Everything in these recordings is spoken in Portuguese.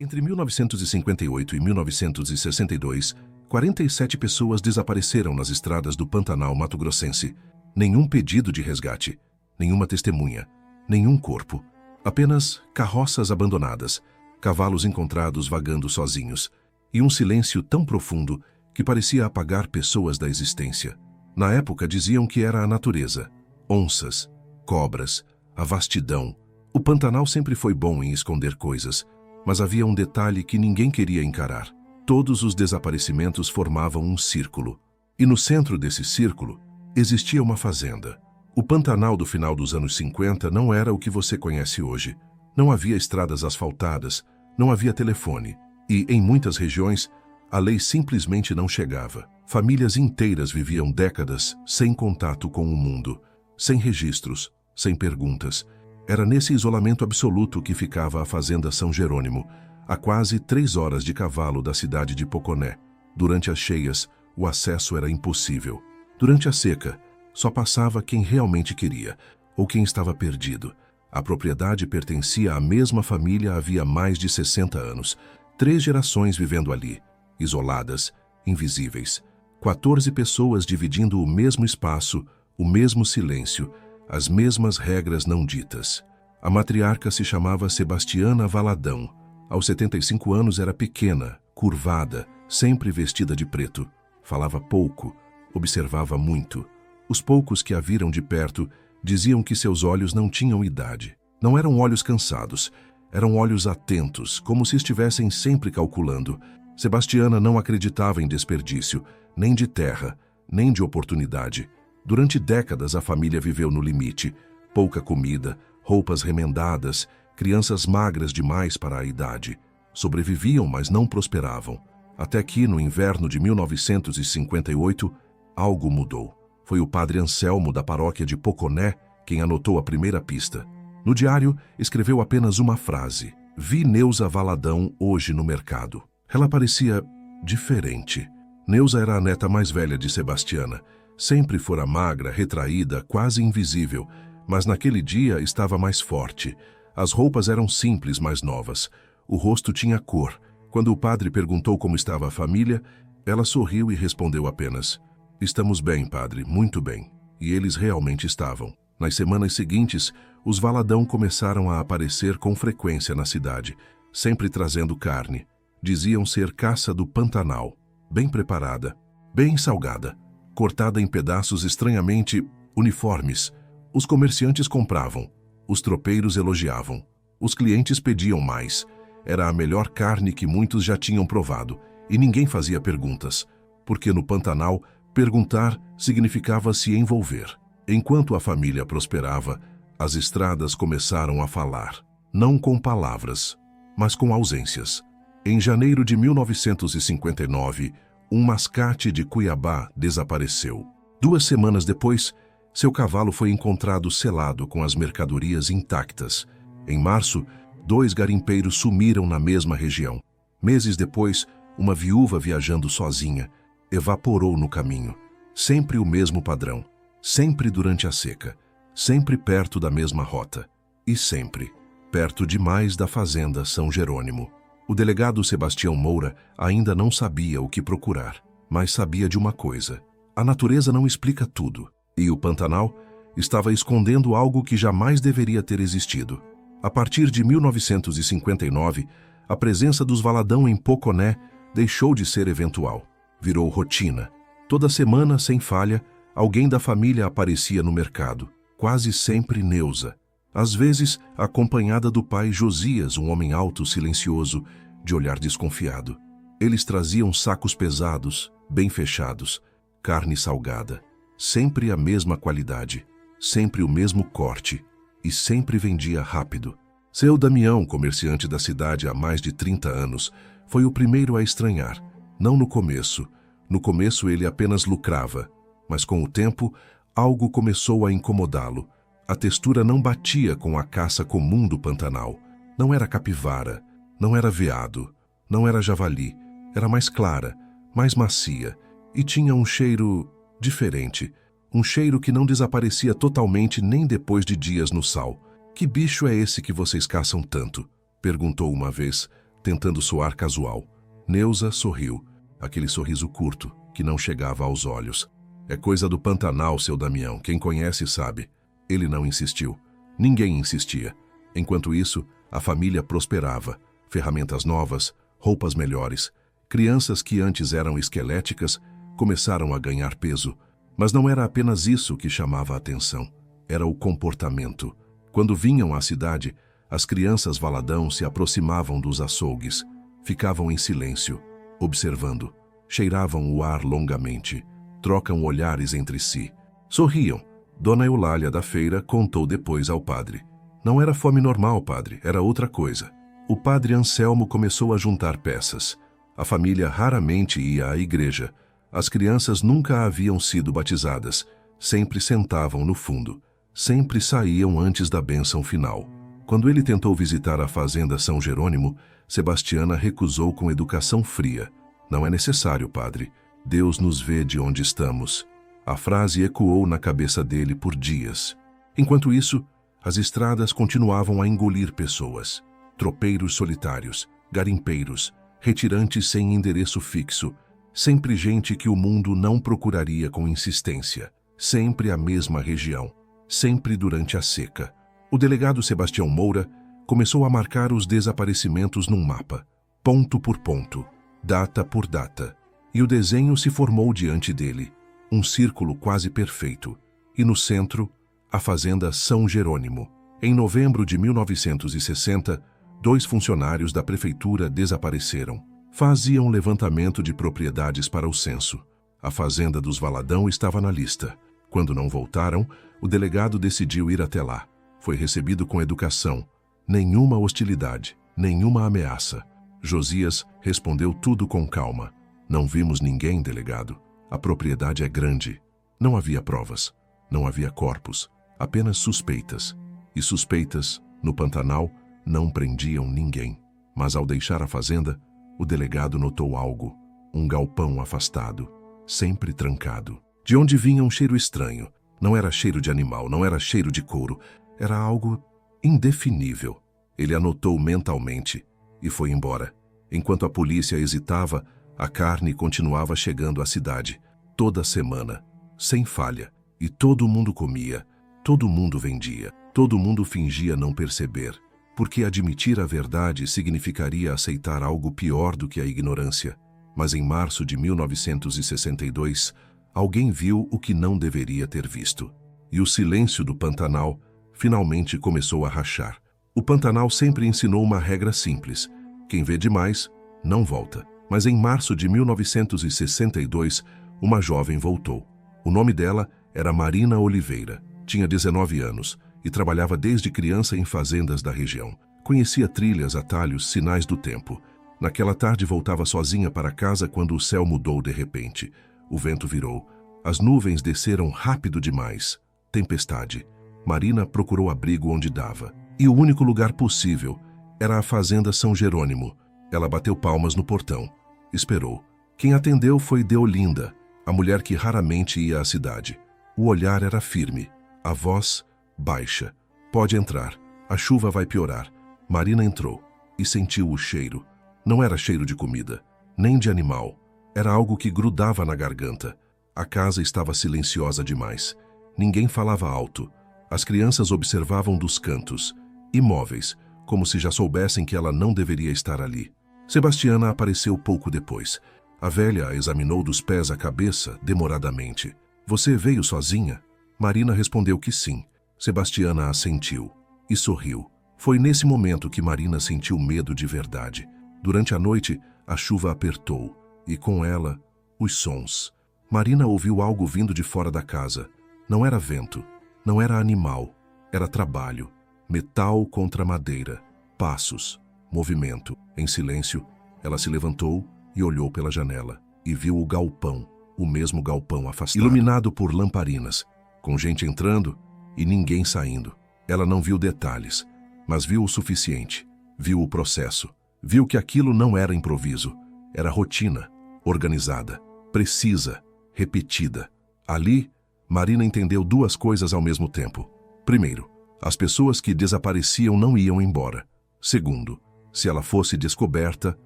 Entre 1958 e 1962, 47 pessoas desapareceram nas estradas do Pantanal mato-grossense. Nenhum pedido de resgate, nenhuma testemunha, nenhum corpo. Apenas carroças abandonadas, cavalos encontrados vagando sozinhos, e um silêncio tão profundo que parecia apagar pessoas da existência. Na época diziam que era a natureza, onças, cobras, a vastidão. O Pantanal sempre foi bom em esconder coisas, mas havia um detalhe que ninguém queria encarar. Todos os desaparecimentos formavam um círculo. E no centro desse círculo existia uma fazenda. O Pantanal do final dos anos 50 não era o que você conhece hoje. Não havia estradas asfaltadas, não havia telefone. E, em muitas regiões, a lei simplesmente não chegava. Famílias inteiras viviam décadas sem contato com o mundo, sem registros, sem perguntas. Era nesse isolamento absoluto que ficava a Fazenda São Jerônimo, a quase 3 horas de cavalo da cidade de Poconé. Durante as cheias, o acesso era impossível. Durante a seca, só passava quem realmente queria, ou quem estava perdido. A propriedade pertencia à mesma família havia mais de 60 anos. 3 gerações vivendo ali, isoladas, invisíveis. 14 pessoas dividindo o mesmo espaço, o mesmo silêncio, as mesmas regras não ditas. A matriarca se chamava Sebastiana Valadão. Aos 75 anos era pequena, curvada, sempre vestida de preto. Falava pouco, observava muito. Os poucos que a viram de perto diziam que seus olhos não tinham idade. Não eram olhos cansados, eram olhos atentos, como se estivessem sempre calculando. Sebastiana não acreditava em desperdício, nem de terra, nem de oportunidade. Durante décadas a família viveu no limite. Pouca comida, roupas remendadas, crianças magras demais para a idade. Sobreviviam, mas não prosperavam. Até que, no inverno de 1958, algo mudou. Foi o padre Anselmo da paróquia de Poconé quem anotou a primeira pista. No diário, escreveu apenas uma frase: "Vi Neuza Valadão hoje no mercado." Ela parecia diferente. Neuza era a neta mais velha de Sebastiana. Sempre fora magra, retraída, quase invisível, mas naquele dia estava mais forte. As roupas eram simples, mas novas. O rosto tinha cor. Quando o padre perguntou como estava a família, ela sorriu e respondeu apenas: "Estamos bem, padre, muito bem." E eles realmente estavam. Nas semanas seguintes, os Valadão começaram a aparecer com frequência na cidade, sempre trazendo carne. Diziam ser caça do Pantanal, bem preparada, bem salgada, cortada em pedaços estranhamente uniformes. Os comerciantes compravam, os tropeiros elogiavam, os clientes pediam mais. Era a melhor carne que muitos já tinham provado, e ninguém fazia perguntas, porque no Pantanal, perguntar significava se envolver. Enquanto a família prosperava, as estradas começaram a falar, não com palavras, mas com ausências. Em janeiro de 1959, um mascate de Cuiabá desapareceu. 2 semanas depois, seu cavalo foi encontrado selado com as mercadorias intactas. Em março, 2 garimpeiros sumiram na mesma região. Meses depois, uma viúva viajando sozinha evaporou no caminho. Sempre o mesmo padrão, sempre durante a seca, sempre perto da mesma rota e sempre perto demais da Fazenda São Jerônimo. O delegado Sebastião Moura ainda não sabia o que procurar, mas sabia de uma coisa: a natureza não explica tudo, e o Pantanal estava escondendo algo que jamais deveria ter existido. A partir de 1959, a presença dos Valadão em Poconé deixou de ser eventual. Virou rotina. Toda semana, sem falha, alguém da família aparecia no mercado, quase sempre Neuza. Às vezes, acompanhada do pai Josias, um homem alto, silencioso, de olhar desconfiado. Eles traziam sacos pesados, bem fechados, carne salgada. Sempre a mesma qualidade, sempre o mesmo corte, e sempre vendia rápido. Seu Damião, comerciante da cidade há mais de 30 anos, foi o primeiro a estranhar. Não no começo. No começo ele apenas lucrava, mas com o tempo, algo começou a incomodá-lo. A textura não batia com a caça comum do Pantanal. Não era capivara, não era veado, não era javali. Era mais clara, mais macia, e tinha um cheiro diferente. Um cheiro que não desaparecia totalmente nem depois de dias no sal. "Que bicho é esse que vocês caçam tanto?" perguntou uma vez, tentando soar casual. Neuza sorriu, aquele sorriso curto, que não chegava aos olhos. É coisa do Pantanal, seu Damião, quem conhece sabe. Ele não insistiu. Ninguém insistia. Enquanto isso, a família prosperava. Ferramentas novas, roupas melhores. Crianças que antes eram esqueléticas começaram a ganhar peso. Mas não era apenas isso que chamava a atenção. Era o comportamento. Quando vinham à cidade, as crianças Valadão se aproximavam dos açougues. Ficavam em silêncio, observando. Cheiravam o ar longamente. Trocam olhares entre si. Sorriam. Dona Eulália da feira contou depois ao padre. Não era fome normal, padre, era outra coisa. O padre Anselmo começou a juntar peças. A família raramente ia à igreja. As crianças nunca haviam sido batizadas. Sempre sentavam no fundo. Sempre saíam antes da bênção final. Quando ele tentou visitar a fazenda São Jerônimo, Sebastiana recusou com educação fria. Não é necessário, padre. Deus nos vê de onde estamos. A frase ecoou na cabeça dele por dias. Enquanto isso, as estradas continuavam a engolir pessoas. Tropeiros solitários, garimpeiros, retirantes sem endereço fixo. Sempre gente que o mundo não procuraria com insistência. Sempre a mesma região. Sempre durante a seca. O delegado Sebastião Moura começou a marcar os desaparecimentos num mapa. Ponto por ponto. Data por data. E o desenho se formou diante dele. Um círculo quase perfeito. E no centro, a fazenda São Jerônimo. Em novembro de 1960, 2 funcionários da prefeitura desapareceram. Faziam levantamento de propriedades para o censo. A fazenda dos Valadão estava na lista. Quando não voltaram, o delegado decidiu ir até lá. Foi recebido com educação. Nenhuma hostilidade, nenhuma ameaça. Josias respondeu tudo com calma. Não vimos ninguém, delegado. A propriedade é grande. Não havia provas. Não havia corpos. Apenas suspeitas. E suspeitas, no Pantanal, não prendiam ninguém. Mas ao deixar a fazenda, o delegado notou algo. Um galpão afastado. Sempre trancado. De onde vinha um cheiro estranho. Não era cheiro de animal, não era cheiro de couro. Era algo indefinível. Ele anotou mentalmente e foi embora. Enquanto a polícia hesitava, a carne continuava chegando à cidade. Toda semana, sem falha. E todo mundo comia, todo mundo vendia, todo mundo fingia não perceber. Porque admitir a verdade significaria aceitar algo pior do que a ignorância. Mas em março de 1962, alguém viu o que não deveria ter visto. E o silêncio do Pantanal finalmente começou a rachar. O Pantanal sempre ensinou uma regra simples. Quem vê demais, não volta. Mas em março de 1962, uma jovem voltou. O nome dela era Marina Oliveira. Tinha 19 anos e trabalhava desde criança em fazendas da região. Conhecia trilhas, atalhos, sinais do tempo. Naquela tarde voltava sozinha para casa quando o céu mudou de repente. O vento virou. As nuvens desceram rápido demais. Tempestade. Marina procurou abrigo onde dava. E o único lugar possível era a fazenda São Jerônimo. Ela bateu palmas no portão. Esperou. Quem atendeu foi Deolinda, a mulher que raramente ia à cidade. O olhar era firme. A voz baixa. Pode entrar. A chuva vai piorar. Marina entrou e sentiu o cheiro. Não era cheiro de comida, nem de animal. Era algo que grudava na garganta. A casa estava silenciosa demais. Ninguém falava alto. As crianças observavam dos cantos, imóveis, como se já soubessem que ela não deveria estar ali. Sebastiana apareceu pouco depois. A velha a examinou dos pés à cabeça, demoradamente. Você veio sozinha? Marina respondeu que sim. Sebastiana assentiu e sorriu. Foi nesse momento que Marina sentiu medo de verdade. Durante a noite, a chuva apertou, e com ela, os sons. Marina ouviu algo vindo de fora da casa. Não era vento, não era animal, era trabalho. Metal contra madeira, passos, movimento. Em silêncio, ela se levantou e olhou pela janela, e viu o galpão, o mesmo galpão afastado, iluminado por lamparinas, com gente entrando e ninguém saindo. Ela não viu detalhes, mas viu o suficiente. Viu o processo. Viu que aquilo não era improviso. Era rotina, organizada, precisa, repetida. Ali, Marina entendeu 2 coisas ao mesmo tempo. Primeiro, as pessoas que desapareciam não iam embora. Segundo, Se ela fosse descoberta,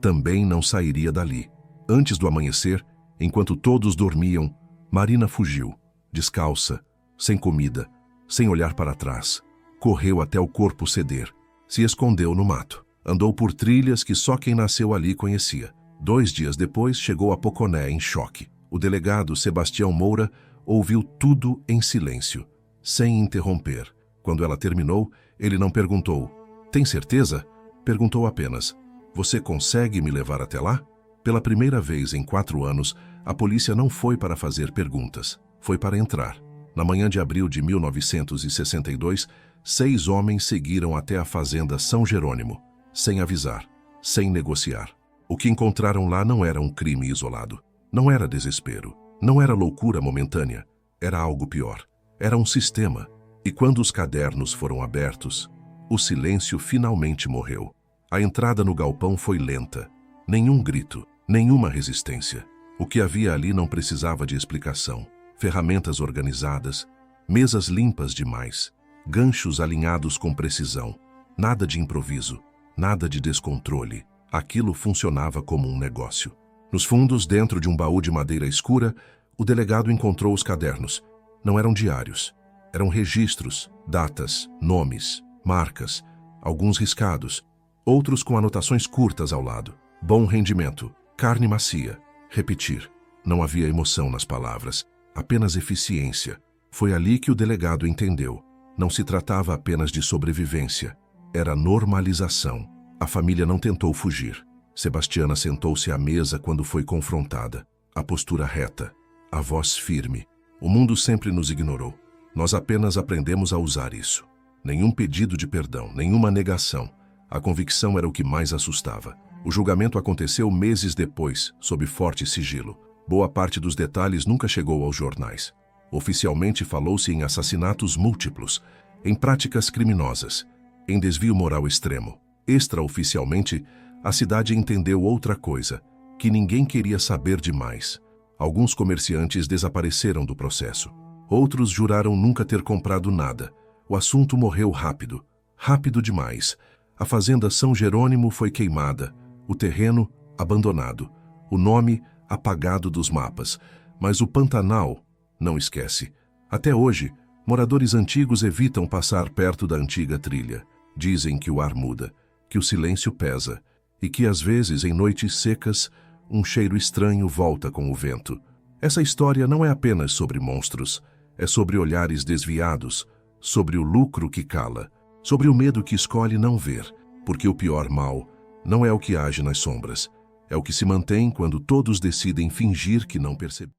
também não sairia dali. Antes do amanhecer, enquanto todos dormiam, Marina fugiu, descalça, sem comida, sem olhar para trás. Correu até o corpo ceder. Se escondeu no mato. Andou por trilhas que só quem nasceu ali conhecia. 2 dias depois, chegou a Poconé em choque. O delegado Sebastião Moura ouviu tudo em silêncio, sem interromper. Quando ela terminou, ele não perguntou: "Tem certeza?" Perguntou apenas: "Você consegue me levar até lá?" Pela primeira vez em 4 anos, a polícia não foi para fazer perguntas, foi para entrar. Na manhã de abril de 1962, 6 homens seguiram até a fazenda São Jerônimo, sem avisar, sem negociar. O que encontraram lá não era um crime isolado, não era desespero, não era loucura momentânea, era algo pior. Era um sistema. E quando os cadernos foram abertos, o silêncio finalmente morreu. A entrada no galpão foi lenta. Nenhum grito, nenhuma resistência. O que havia ali não precisava de explicação. Ferramentas organizadas, mesas limpas demais, ganchos alinhados com precisão. Nada de improviso, nada de descontrole. Aquilo funcionava como um negócio. Nos fundos, dentro de um baú de madeira escura, o delegado encontrou os cadernos. Não eram diários. Eram registros, datas, nomes, marcas, alguns riscados, outros com anotações curtas ao lado. Bom rendimento, carne macia, repetir. Não havia emoção nas palavras, apenas eficiência. Foi ali que o delegado entendeu. Não se tratava apenas de sobrevivência, era normalização. A família não tentou fugir. Sebastiana sentou-se à mesa quando foi confrontada. A postura reta, a voz firme. O mundo sempre nos ignorou. Nós apenas aprendemos a usar isso. Nenhum pedido de perdão, nenhuma negação. A convicção era o que mais assustava. O julgamento aconteceu meses depois, sob forte sigilo. Boa parte dos detalhes nunca chegou aos jornais. Oficialmente falou-se em assassinatos múltiplos, em práticas criminosas, em desvio moral extremo. Extraoficialmente, a cidade entendeu outra coisa, que ninguém queria saber demais. Alguns comerciantes desapareceram do processo. Outros juraram nunca ter comprado nada. O assunto morreu rápido, rápido demais. A fazenda São Jerônimo foi queimada, o terreno abandonado, o nome apagado dos mapas. Mas o Pantanal não esquece. Até hoje, moradores antigos evitam passar perto da antiga trilha. Dizem que o ar muda, que o silêncio pesa e que, às vezes, em noites secas, um cheiro estranho volta com o vento. Essa história não é apenas sobre monstros, é sobre olhares desviados, sobre o lucro que cala, sobre o medo que escolhe não ver, porque o pior mal não é o que age nas sombras, é o que se mantém quando todos decidem fingir que não perceberam.